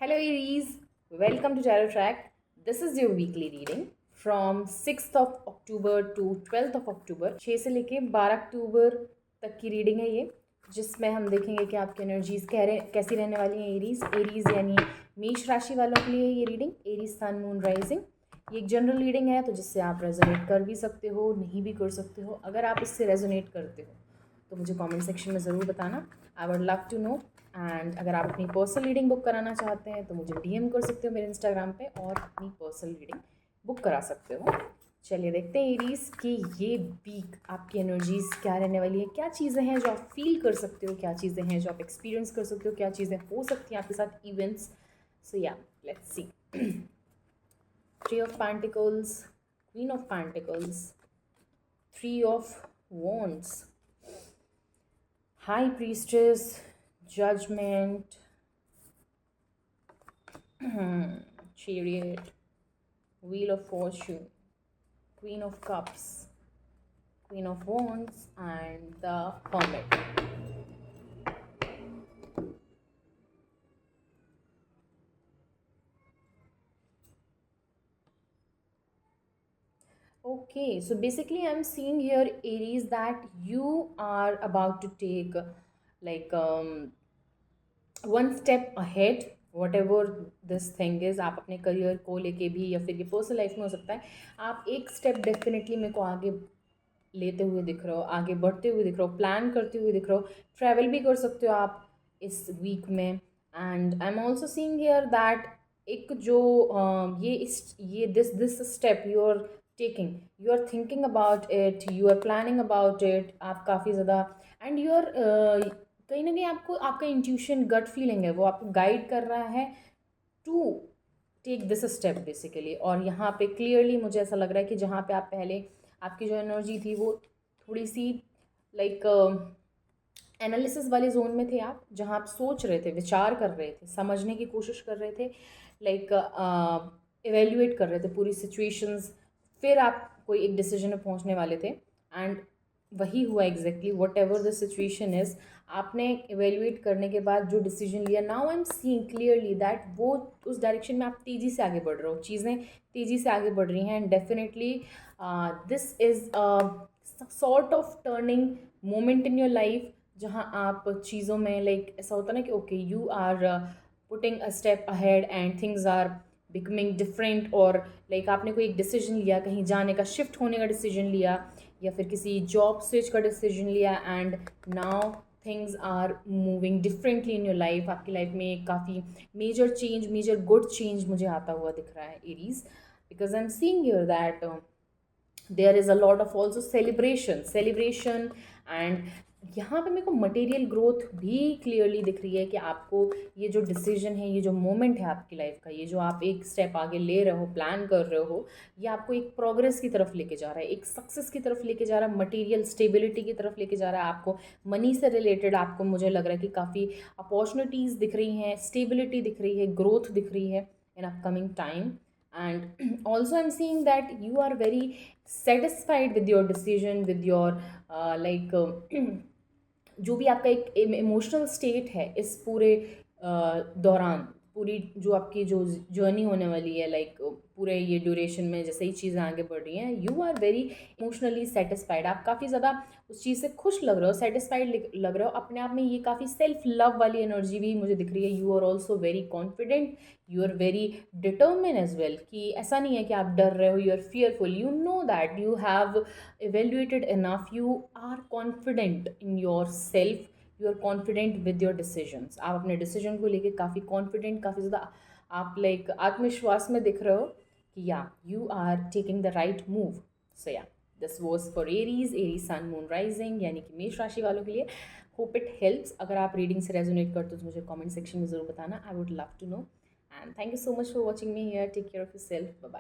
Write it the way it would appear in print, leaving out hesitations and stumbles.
Hello Aries, welcome to Tarot Track. This is your weekly reading from 6th of October to 12th of October. 6 से लेके 12 अक्टूबर तक की reading है ये, जिसमें हम देखेंगे कि आपकी एनर्जीज कैसी रहने वाली हैं। एरीज यानी मेष राशि वालों के लिए ये reading, Aries sun moon rising. ये एक जनरल रीडिंग है, तो जिससे आप रेजोनेट कर भी सकते हो, नहीं भी कर सकते हो। अगर आप इससे रेजोनेट करते हो तो मुझे कमेंट सेक्शन में ज़रूर बताना, I would love to know. And अगर आप अपनी पर्सनल रीडिंग बुक कराना चाहते हैं तो मुझे डीएम कर सकते हो मेरे इंस्टाग्राम पे, और अपनी पर्सनल रीडिंग बुक करा सकते हो। चलिए देखते हैं एरीज कि ये वीक आपकी एनर्जीज क्या रहने वाली है, क्या चीज़ें हैं जो आप फील कर सकते हो, क्या चीज़ें हैं जो आप एक्सपीरियंस कर सकते हो, क्या चीज़ें हो सकती हैं आपके साथ इवेंट्स। सो या let's see. Three of pentacles, queen of pentacles, three of wands, High Priestess, Judgment, Chariot, Wheel of Fortune, Queen of Cups, Queen of Wands, and the Hermit. Okay, so basically I'm seeing here Aries that you are about to take like one step ahead, what ever this thing is. आप अपने career को लेके भी, या फिर ये personal life में हो सकता है, आप एक स्टेप डेफिनेटली मेरे को आगे लेते हुए दिख रहे हो, आगे बढ़ते हुए दिख रहे हो, प्लान करते हुए दिख रहे हो। ट्रैवल भी कर सकते हो आप इस वीक में। And I am also seeing here that एक जो ये this step you are taking, you are thinking about it, you are planning about it, आप काफ़ी ज़्यादा, एंड यू आर कहीं ना कहीं आपको आपका इंट्यूशन, गट फीलिंग है, वो आपको गाइड कर रहा है to take this step basically. और यहाँ पे क्लियरली मुझे ऐसा लग रहा है कि जहाँ पे आप पहले आपकी जो एनर्जी थी वो थोड़ी सी लाइक एनालिसिस वाले जोन में थे आप, जहाँ आप सोच रहे थे, विचार कर रहे थे, समझने की कोशिश कर रहे थे, लाइक इवेल्युएट कर रहे थे पूरी सिचुएशंस, फिर आप कोई एक डिसीजन में पहुँचने वाले थे। एंड वही हुआ exactly, what ever the situation is, आपने इवेल्युएट करने के बाद जो डिसीजन लिया, now I am seeing clearly that वो उस डायरेक्शन में आप तेज़ी से आगे बढ़ रहे हो, चीज़ें तेज़ी से आगे बढ़ रही हैं। And definitely this is sort of turning moment in your life, जहाँ आप चीज़ों में लाइक ऐसा होता ना कि okay you are putting a step ahead and things are becoming different, और लाइक आपने कोई एक डिसीजन लिया, कहीं जाने का, शिफ्ट होने का डिसीजन लिया, या फिर किसी जॉब स्विच का डिसीजन लिया, and now things are moving differently in your life. आपकी लाइफ में काफ़ी major change, major good change मुझे आता हुआ दिख रहा है Aries, because I am seeing here that there is a lot of also celebration. And यहाँ पे मेरे को मटेरियल ग्रोथ भी क्लियरली दिख रही है कि आपको ये जो डिसीजन है, ये जो मोमेंट है आपकी लाइफ का, ये जो आप एक स्टेप आगे ले रहे हो, प्लान कर रहे हो, ये आपको एक प्रोग्रेस की तरफ लेके जा रहा है, एक सक्सेस की तरफ लेके जा रहा है, मटेरियल स्टेबिलिटी की तरफ लेके जा रहा है आपको। मनी से रिलेटेड आपको मुझे लग रहा है कि काफ़ी अपॉर्चुनिटीज़ दिख रही हैं, स्टेबिलिटी दिख रही है, ग्रोथ दिख रही है in upcoming time. And also I'm seeing that you are very satisfied with your decision, with your जो भी आपका एक इमोशनल स्टेट है इस पूरे दौरान, पूरी जो आपकी जो जर्नी होने वाली है, लाइक पूरे ये ड्यूरेशन में जैसे ही चीज़ें आगे बढ़ रही हैं, you are very emotionally satisfied. आप काफ़ी ज़्यादा उस चीज़ से खुश लग रहे हो, सेटिस्फाइड लग रहे हो अपने आप में। ये काफ़ी सेल्फ लव वाली एनर्जी भी मुझे दिख रही है। You are also very confident, you are very determined as well, कि ऐसा नहीं है कि आप डर रहे हो, you are fearful, you know that you have evaluated enough, you are confident in yourself, you are confident with your decisions। आप अपने डिसीजन को लेके काफ़ी कॉन्फिडेंट, काफ़ी ज़्यादा आप लाइक आत्मविश्वास में दिख रहे हो कि या you are taking the right move. So yeah this was for Aries sun moon rising, यानी कि मेष राशि वालों के लिए। Hope it helps. अगर आप रीडिंग से रेजोनेट करते हो तो मुझे कमेंट सेक्शन में ज़रूर बताना, I would love to know. And thank you so much for watching me here. Take care of yourself, bye bye.